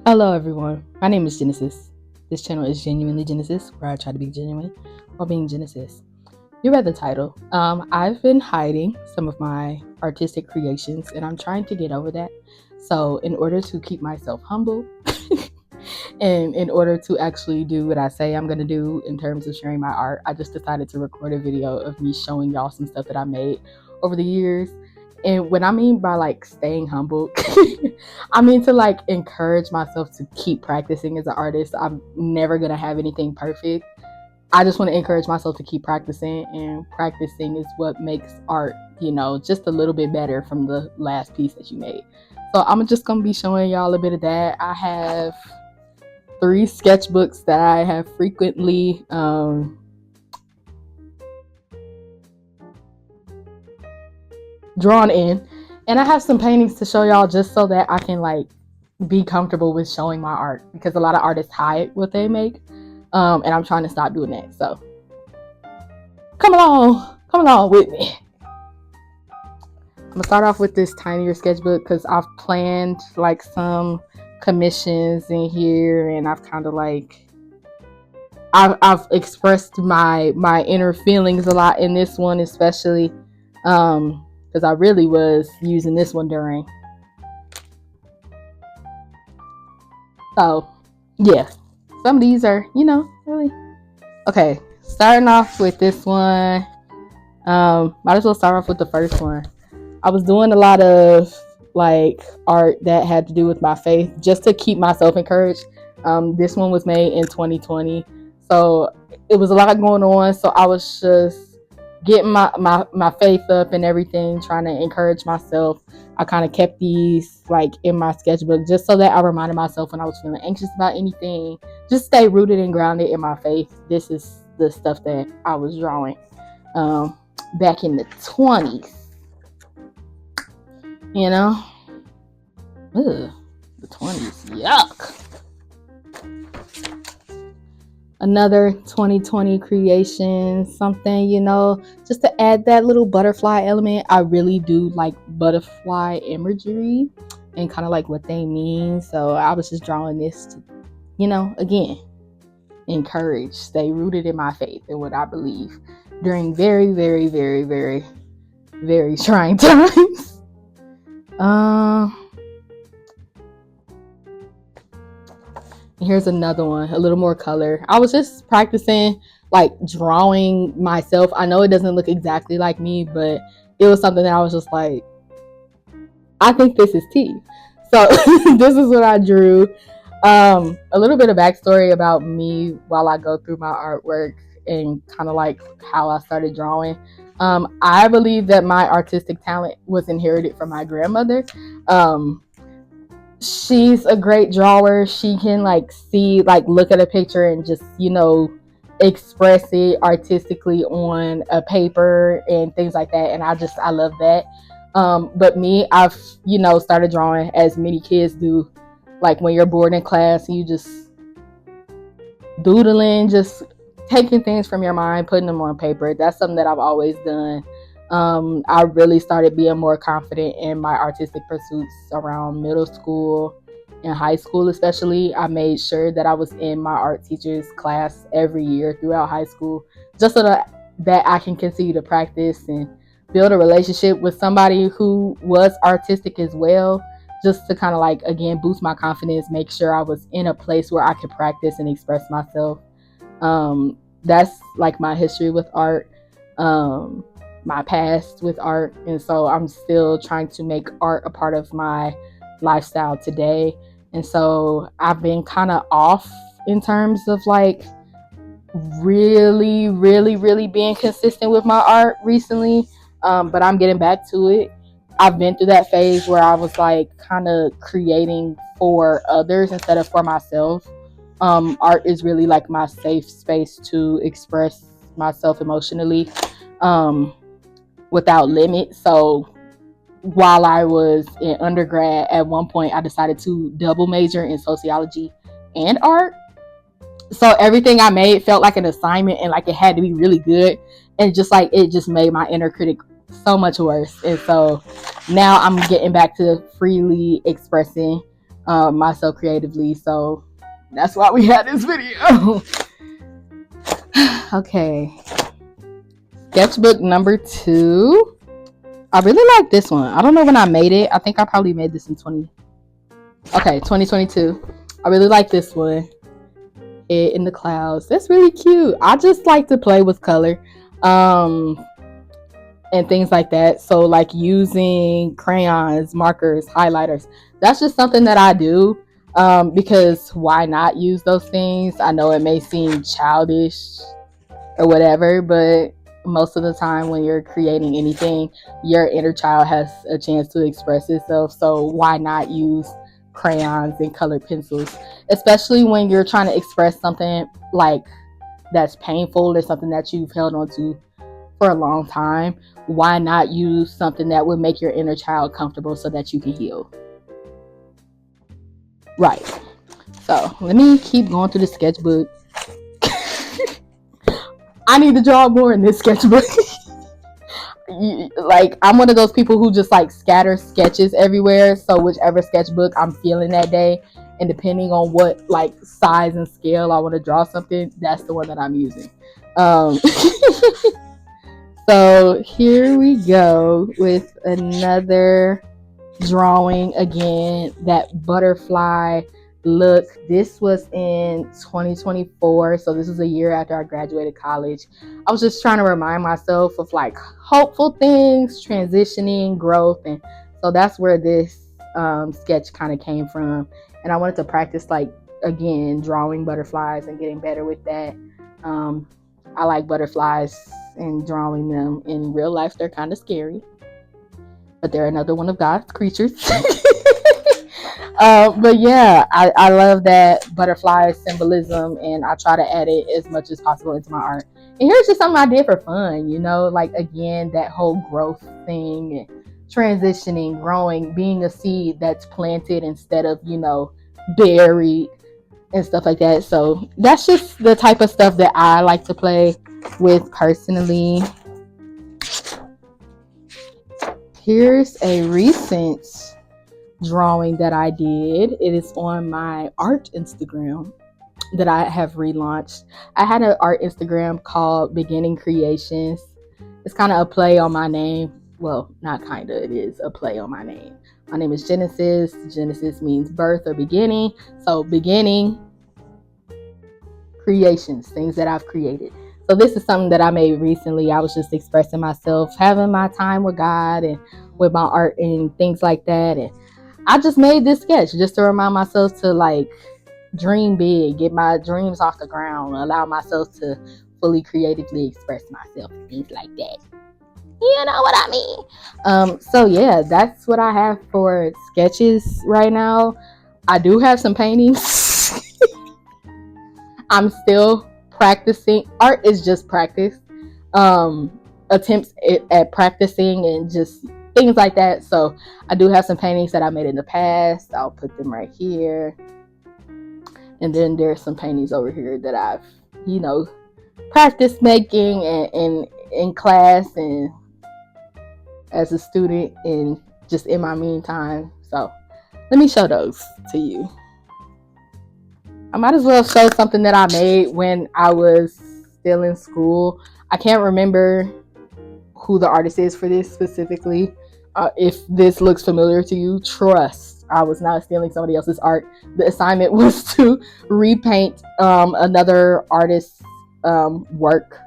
Hello, everyone. My name is Genesis. This channel is Genuinely Genesis, where I try to be genuine while being Genesis. You read the title. I've been hiding some of my artistic creations, and I'm trying to get over that. So, in order to keep myself humble, and in order to actually do what I say I'm going to do in terms of sharing my art, I just decided to record a video of me showing y'all some stuff that I made over the years. And what I mean by like staying humble, I mean to like encourage myself to keep practicing as an artist. I'm never going to have anything perfect. I just want to encourage myself to keep practicing, and practicing is what makes art, just a little bit better from the last piece that you made. So I'm just going to be showing y'all a bit of that. I have 3 sketchbooks that I have frequently drawn in, and I have some paintings to show y'all just so that I can like be comfortable with showing my art, because a lot of artists hide what they make, and I'm trying to stop doing that. So come along with me. I'm gonna start off with this tinier sketchbook because I've planned like some commissions in here, and I've kind of like I've expressed my inner feelings a lot in this one, especially because I really was using this one during. So yeah, some of these are really okay. Starting off with this one, might as well start off with the first one. I was doing a lot of like art that had to do with my faith just to keep myself encouraged. This one was made in 2020, so it was a lot going on. So I was just getting my faith up and everything, trying to encourage myself. I kind of kept these like in my sketchbook just so that I reminded myself when I was feeling anxious about anything, just stay rooted and grounded in my faith. This is the stuff that I was drawing back in the 20s. Ugh, the 20s, yuck. Another 2020 creation, something, just to add that little butterfly element. I really do like butterfly imagery and kind of like what they mean. So I was just drawing this to, again, encourage, stay rooted in my faith and what I believe during very, very, very, very, very trying times. Here's another one, a little more color. I was just practicing like drawing myself. I know it doesn't look exactly like me, but it was something that I was just like, I think this is tea. So this is what I drew. A little bit of backstory about me while I go through my artwork and kind of like how I started drawing. I believe that my artistic talent was inherited from my grandmother. She's a great drawer. She can look at a picture and just, express it artistically on a paper and things like that. And I love that. But me, I've, started drawing as many kids do. Like when you're bored in class and you just doodling, just taking things from your mind, putting them on paper. That's something that I've always done. I really started being more confident in my artistic pursuits around middle school and high school, especially. I made sure that I was in my art teacher's class every year throughout high school, just so that I can continue to practice and build a relationship with somebody who was artistic as well, just to kind of like, again, boost my confidence, make sure I was in a place where I could practice and express myself. That's like my history with art. My past with art, and so I'm still trying to make art a part of my lifestyle today. And so I've been kind of off in terms of like really, really, really being consistent with my art recently, but I'm getting back to it. I've been through that phase where I was like kind of creating for others instead of for myself. Art is really like my safe space to express myself emotionally. Without limit. So while I was in undergrad, at one point I decided to double major in sociology and art. So everything I made felt like an assignment, and like it had to be really good, and just like it just made my inner critic so much worse. And so now I'm getting back to freely expressing myself creatively. So that's why we had this video. Okay, sketchbook number 2. I really like this one. I don't know when I made it. I think I probably made this in 2022. I really like this one. It in the clouds. That's really cute. I just like to play with color. And things like that. So like using crayons, markers, highlighters. That's just something that I do, because why not use those things? I know it may seem childish or whatever, but most of the time when you're creating anything, your inner child has a chance to express itself. So why not use crayons and colored pencils, especially when you're trying to express something like that's painful or something that you've held on to for a long time. Why not use something that would make your inner child comfortable so that you can heal? Right. So let me keep going through the sketchbook. I need to draw more in this sketchbook. Like, I'm one of those people who just like scatter sketches everywhere. So whichever sketchbook I'm feeling that day, and depending on what like size and scale I want to draw something, that's the one that I'm using. So here we go with another drawing. Again, that butterfly look. This was in 2024, so this was a year after I graduated college. I was just trying to remind myself of like hopeful things, transitioning, growth, and so that's where this sketch kind of came from. And I wanted to practice, like, again, drawing butterflies and getting better with that. I like butterflies, and drawing them in real life, they're kind of scary, but they're another one of God's creatures. But yeah, I love that butterfly symbolism, and I try to add it as much as possible into my art. And here's just something I did for fun, like, again, that whole growth thing, and transitioning, growing, being a seed that's planted instead of, buried and stuff like that. So that's just the type of stuff that I like to play with personally. Here's a recent drawing that I did. It is on my art Instagram that I have relaunched. I had an art Instagram called Beginning Creations. It's kind of a play on my name. Well, not kind of, it is a play on my name. My name is Genesis. Genesis means birth or beginning. So beginning creations, things that I've created. So this is something that I made recently. I was just expressing myself, having my time with God and with my art and things like that. And I just made this sketch just to remind myself to, like, dream big, get my dreams off the ground, allow myself to fully creatively express myself and things like that. You know what I mean? So yeah, that's what I have for sketches right now. I do have some paintings. I'm still practicing. Art is just practice. Attempts at practicing and just things like that. So I do have some paintings that I made in the past. I'll put them right here. And then there's some paintings over here that I've, practiced making and in class and as a student and just in my meantime. So let me show those to you. I might as well show something that I made when I was still in school. I can't remember who the artist is for this specifically. If this looks familiar to you, trust, I was not stealing somebody else's art. The assignment was to repaint another artist's work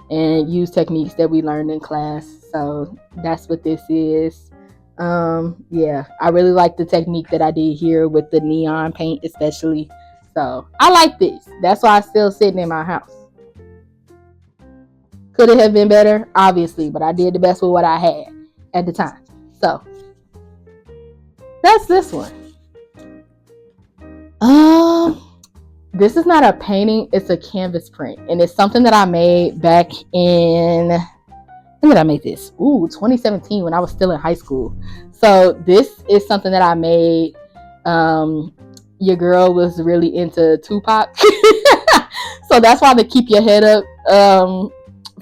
and use techniques that we learned in class. So that's what this is. Yeah, I really like the technique that I did here with the neon paint especially. So I like this. That's why it's still sitting in my house. Could it have been better? Obviously, but I did the best with what I had at the time. So that's this one. This is not a painting, it's a canvas print, and it's something that I made back in, when did I make this? 2017, when I was still in high school. So this is something that I made. Your girl was really into Tupac. So that's why the keep your head up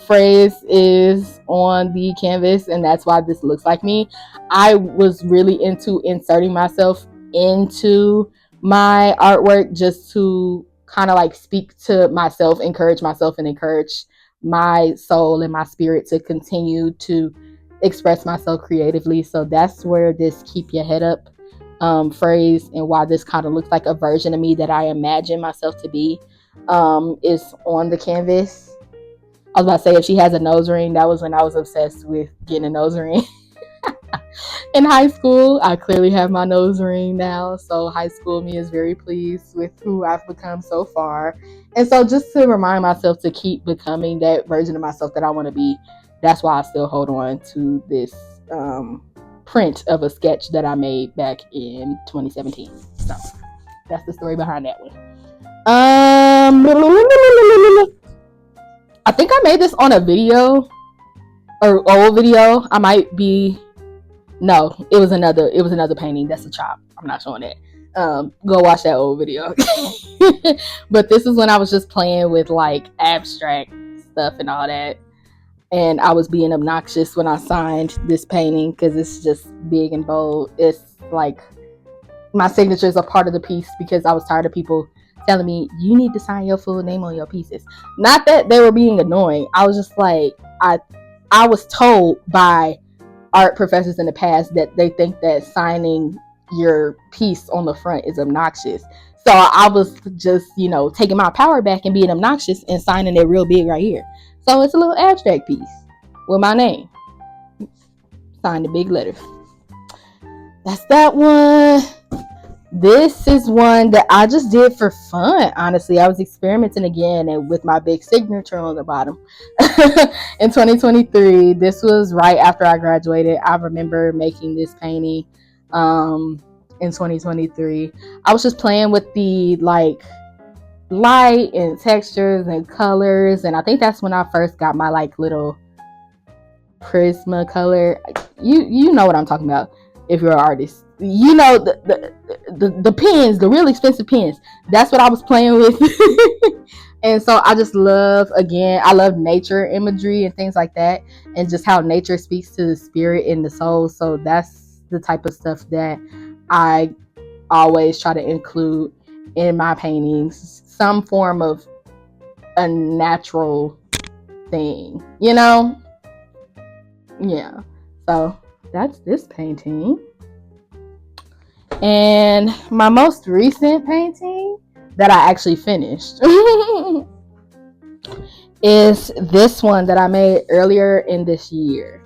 phrase is on the canvas, and that's why this looks like me. I was really into inserting myself into my artwork just to kind of like speak to myself, encourage myself, and encourage my soul and my spirit to continue to express myself creatively. So that's where this keep your head up phrase, and why this kind of looks like a version of me that I imagine myself to be, is on the canvas. I was about to say, if she has a nose ring, that was when I was obsessed with getting a nose ring. In high school, I clearly have my nose ring now. So high school me is very pleased with who I've become so far. And so just to remind myself to keep becoming that version of myself that I want to be, that's why I still hold on to this print of a sketch that I made back in 2017. So that's the story behind that one. I think I made this on a video or old video. I might be. No, it was another painting. That's a chop. I'm not showing that. Go watch that old video. But this is when I was just playing with like abstract stuff and all that. And I was being obnoxious when I signed this painting because it's just big and bold. It's like my signature is a part of the piece because I was tired of people telling me you need to sign your full name on your pieces. Not that they were being annoying. I was just like, I was told by art professors in the past that they think that signing your piece on the front is obnoxious. So I was just, taking my power back and being obnoxious and signing it real big right here. So it's a little abstract piece with my name signed in big letters. That's that one. This is one that I just did for fun. Honestly, I was experimenting again and with my big signature on the bottom. In 2023, this was right after I graduated. I remember making this painting in 2023. I was just playing with the like light and textures and colors, and I think that's when I first got my like little Prisma color. You know what I'm talking about if you're an artist. The pens, the really expensive pens. That's what I was playing with. And so I just love nature imagery and things like that, and just how nature speaks to the spirit and the soul. So that's the type of stuff that I always try to include in my paintings, some form of a natural thing, Yeah. So that's this painting. And my most recent painting that I actually finished is this one that I made earlier in this year.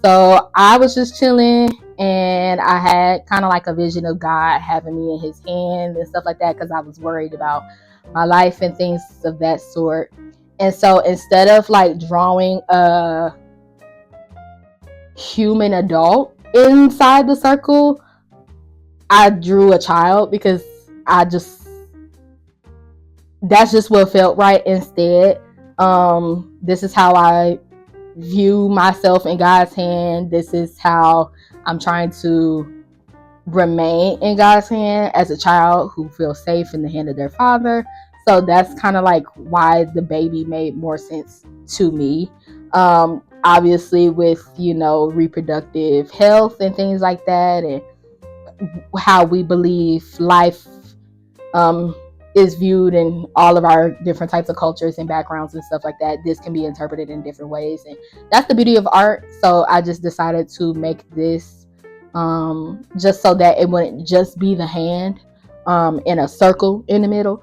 So I was just chilling and I had kind of like a vision of God having me in his hand and stuff like that because I was worried about my life and things of that sort. And so instead of like drawing a human adult inside the circle, I drew a child because that's just what felt right instead. This is how I view myself in God's hand. This is how I'm trying to remain in God's hand as a child who feels safe in the hand of their father. So that's kind of like why the baby made more sense to me. Obviously with, reproductive health and things like that, and how we believe life is viewed in all of our different types of cultures and backgrounds and stuff like that. This can be interpreted in different ways, and that's the beauty of art. So I just decided to make this just so that it wouldn't just be the hand in a circle in the middle.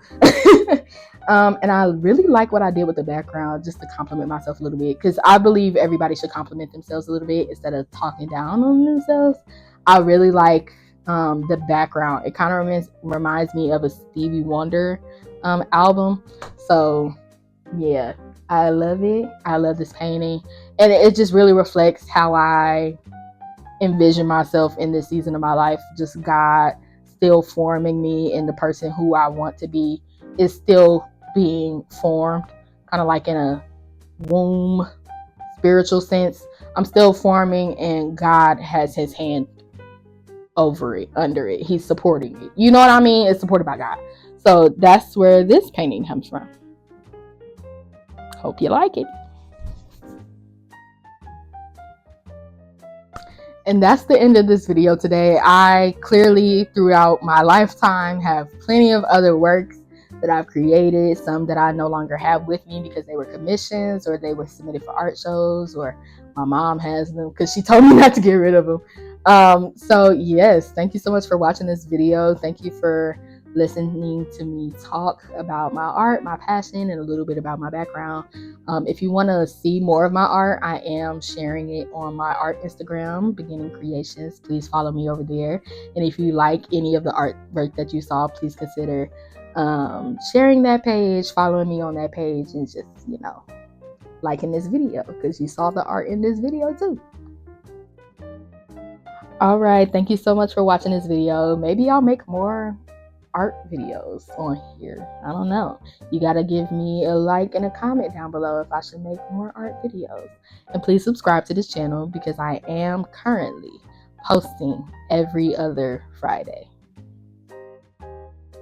And I really like what I did with the background, just to compliment myself a little bit, because I believe everybody should compliment themselves a little bit instead of talking down on themselves. I really like the background. It kind of reminds me of a Stevie Wonder album. So yeah, I love it. I love this painting, and it just really reflects how I envision myself in this season of my life. Just God still forming me, and the person who I want to be is still being formed, kind of like in a womb spiritual sense. I'm still forming, and God has his hand over it, under it. He's supporting it. You know what I mean? It's supported by God. So that's where this painting comes from. Hope you like it. And that's the end of this video today. I clearly, throughout my lifetime, have plenty of other works that I've created, some that I no longer have with me because they were commissions or they were submitted for art shows, or my mom has them because she told me not to get rid of them. So yes, thank you so much for watching this video. Thank you for listening to me talk about my art, my passion, and a little bit about my background. If you want to see more of my art, I am sharing it on my art Instagram, Beginning Creations. Please follow me over there. And if you like any of the artwork that you saw, please consider sharing that page, following me on that page, and just, liking this video because you saw the art in this video too. All right, thank you so much for watching this video. Maybe I'll make more art videos on here. I don't know. You gotta give me a like and a comment down below if I should make more art videos. And please subscribe to this channel because I am currently posting every other Friday.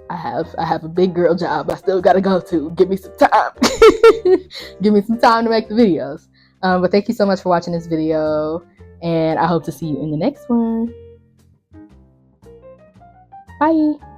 I have a big girl job I still gotta go to. Give me some time. Give me some time to make the videos. But thank you so much for watching this video, and I hope to see you in the next one. Bye.